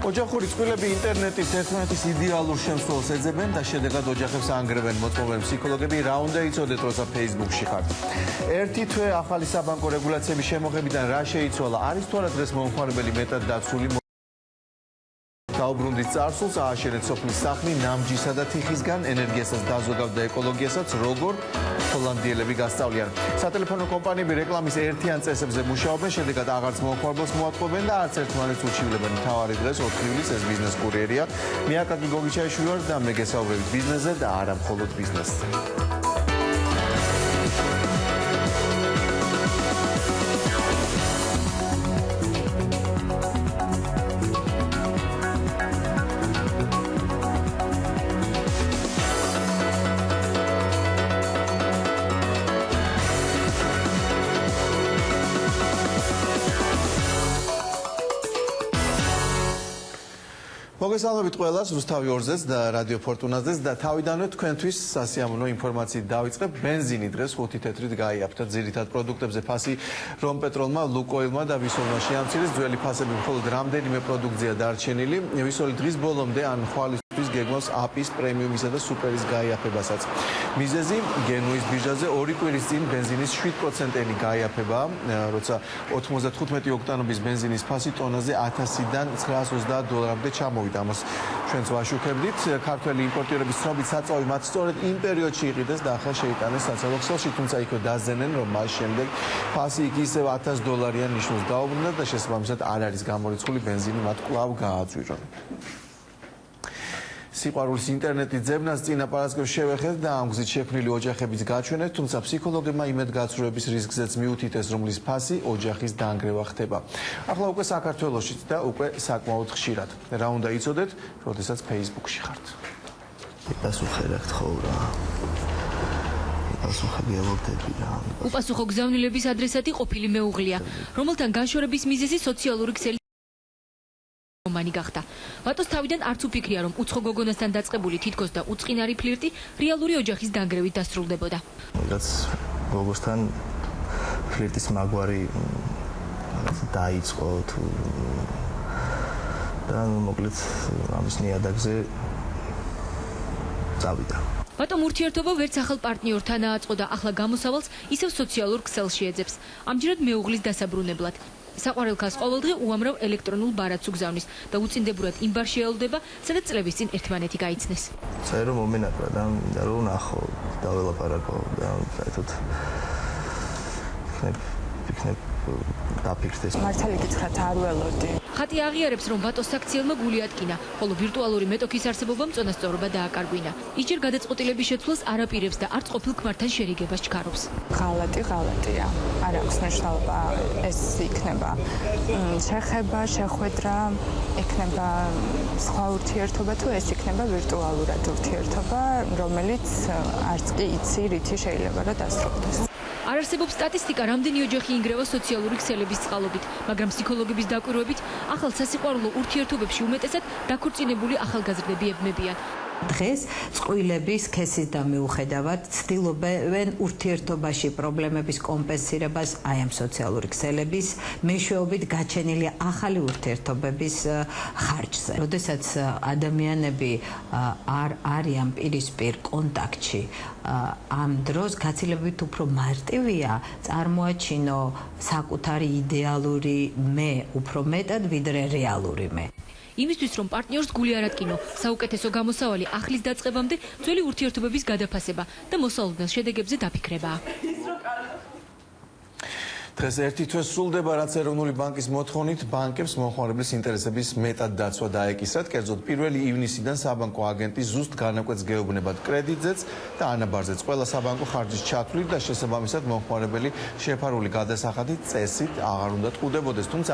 ოჯახური წყვილები ინტერნეტის ერთმანეთის იდეალურ შემსრულს ეძებენ და შედეგად ოჯახებს ანგრევენ. მოწმობენ ფსიქოლოგები, რა უნდა იცოდეთ, როცა Facebook-ში ხართ. ერთი თვე ახალი საბანკო რეგულაციების შემოღებიდან რა შეიცვალა? არის თუ არა დღეს მომხმარებელი მეტად დაცული? დაუბრუნდით წარსულს, ააშენეთ სოფლის სახლი ნამჯისა და თიხისგან, ენერგიასაც დაზოგავთ და ეკოლოგიასაც როგორ ჰოლანდიელები გასწავლიან. სატელეფონო კომპანიები რეკლამის ერთიან წესებზე მუშაობენ, შედეგად აღარც მომხმარებელს მოატყობენ და არც ერთმანეთს უჩივლებენ. მთავარი დღეს 4 ივლისს ეს ბიზნეს კურიერია. მე აკაკი გოგიჩაიშვილი ვარ და მე გესაუბრებით ბიზნესზე და არა მხოლოდ ბიზნესზე. მოგესალმებით ყველას, რუსთავი ორზეც და რადიო ფორტუნაზეც და თავიდანვე თქვენთვის სასიამოვნო ინფორმაციით დავიწყებ. ბენზინი დღეს 5 თეთრით გაიაფთა. ძირითად პროდუქტებზე ფასი რომ პეტროლმა, ლუკოილმა და ვისოლმა შეამცირეს. ძველი ფასები მხოლოდ რამდენიმე პროდუქტზეა დარჩენილი. ვისოლი დღის ბოლომდე ან ხვალისთვის გეგმავს აპის, პრემიუმისა და სუპერის გაიაფებასაც. მიზეზი გენუის ბირჟაზე 2 კვირის წინ ბენზინის 7%-იანი გაიაფება, როცა 95 ოქტანობის ბენზინის ფასი ტონაზე 1000-დან $930-მდე ჩამოვიდა. ამას ჩვენც ვაშუქებდით. ქართველი იმპორტიორების ცნობით საწავი მათ სწორედ იმ პერიოდში იყიდეს და ახლა შეიტანეს საცალო ქსელში, თუმცა იქვე დაზიანენ, რომ მას შემდეგ ფასი იქ ისევ $1000-იან ნიშნულს დაუბრუნდა და შესაბამისად არ არის გამორიცხული ბენზინი მათ კვლავ გააძვირონ. სიყვარულის ინტერნეტის ძებნას წინა პარასკევს შევეხეთ და ამ გზით შექმნილი ოჯახების გაჩვენეთ, თუმცა ფსიქოლოგებმა იმედგაცრუების რისკზეც მიუთითეს, რომლის ფასი ოჯახის დაანგრევა ხდება. ახლა უკვე საქართველოშიც და უკვე საკმაოდ ხშირად. რა უნდა იცოდეთ, როდესაც Facebook-ში ხართ? იპასუხე რა გთხოვრა. იპასუხე გელოდები რა. უპასუხო გზავნილების ადრესატი ყოფილი მეუღლეა, რომელთან განშორების მიზეზი სოციალური ქსელი რომანი გახდა. ვატოს თავიდან არც უფიქრია, რომ უცხო გოგონასთან დაწყებული თითქოს და უწყინარი ფლირტი რეალური ოჯახის დანგრევით დასრულდებოდა. რაც გოგოსთან ფლირტის მაგვარი დაიწყო თუ და მოკლედ ამის ნიადაგზე წავიდა. ვატომ ურთიერთობა ვერც ახალ პარტნიორთან ააწყო და ახლა გამოსავალს ისევ სოციალურ ქსელში ეძებს. ამჯერად მეუღლის დასაბრუნებლად. საყვარელ ქალს ყოველდღე უამრავ ელექტრონულ ბარათს უგზავნის და უწინდებურად იმ ბარში ელოდება, სადაც წლების წინ ერთმანეთი გაიცნეს. წერო მომენატრა და რომ ნახო, დაველაპარაკო და საერთოდ ვიქნებ დაფიქრდეს. მართალი გითხრათ, არ ველოდი. ხატი აღიარებს, რომ ვატოს საქციელმა გული ატკინა, ხოლო ვირტუალური მეტოქის არსებობამ წონასწორობა დააკარგვინა. ის ჯერ გადაწყვეტილების შეცვლას არ აპირებს და არც ყოფილ ქმართან შერიგებას ჩქარობს. ღალატია. არ აქვს მნიშვნელობა, ეს იქნება შეხება, შეხვედრა, იქნება სხვა ურთიერთობა თუ ეს იქნება ვირტუალურად ურთიერთობა, რომელიც არც კი იცი, რითი შეიძლება რა დასრულდეს. არ არსებობს სტატისტიკა, რამდენი ოჯახი ინგრევა სოციალური ქსელების წყალობით, მაგრამ ფსიქოლოგების დაკვირვებით, ახალ სასიყვარულო ურთიერთობებში უმეტესად დაქორწინებული ახალგაზრდები ებმებიან. დღეს წყვილების სქესის და მიუხედავად ცდილობენ ურთიერთობაში პრობლემების კომპენსირებას აი ამ სოციალური ქსელების მეშვეობით გაჩენილი ახალი ურთიერთობების ხარჯზე. როდესაც ადამიანები არ არიან პირისპირ კონტაქტში, ამ დროს გაცილებით უფრო მარტივია წარმოაჩინო საკუთარი იდეალური მე უფრო მეტად ვიდრე რეალური მე. იმისთვის, რომ პარტნიორს გული არ ატკინო, საუკეთესო გამოსავალი ახლის დაწყებამდე ძველი ურთიერთობების გადაფასება და მოსალოდნელ შედეგებზე დაფიქრებაა. დღეს ერთი თვე სრულდება, რაც ეროვნული ბანკის მოთხოვნით ბანკებს მომხმარებლის ინტერესების მეტად დაცვა დაეკისრათ. კერძოდ 1 ივნისიდან საბანკო აგენტი ზუსტ განაკვეთს გეუბნებათ კრედიტზეც და ანაბარზეც. ყველა საბანკო ხარჯის ჩათვლით და შესაბამისად მომხმარებელი შეფარული გადასახადით წესით აღარ უნდა ტყუდებოდეს. თუმცა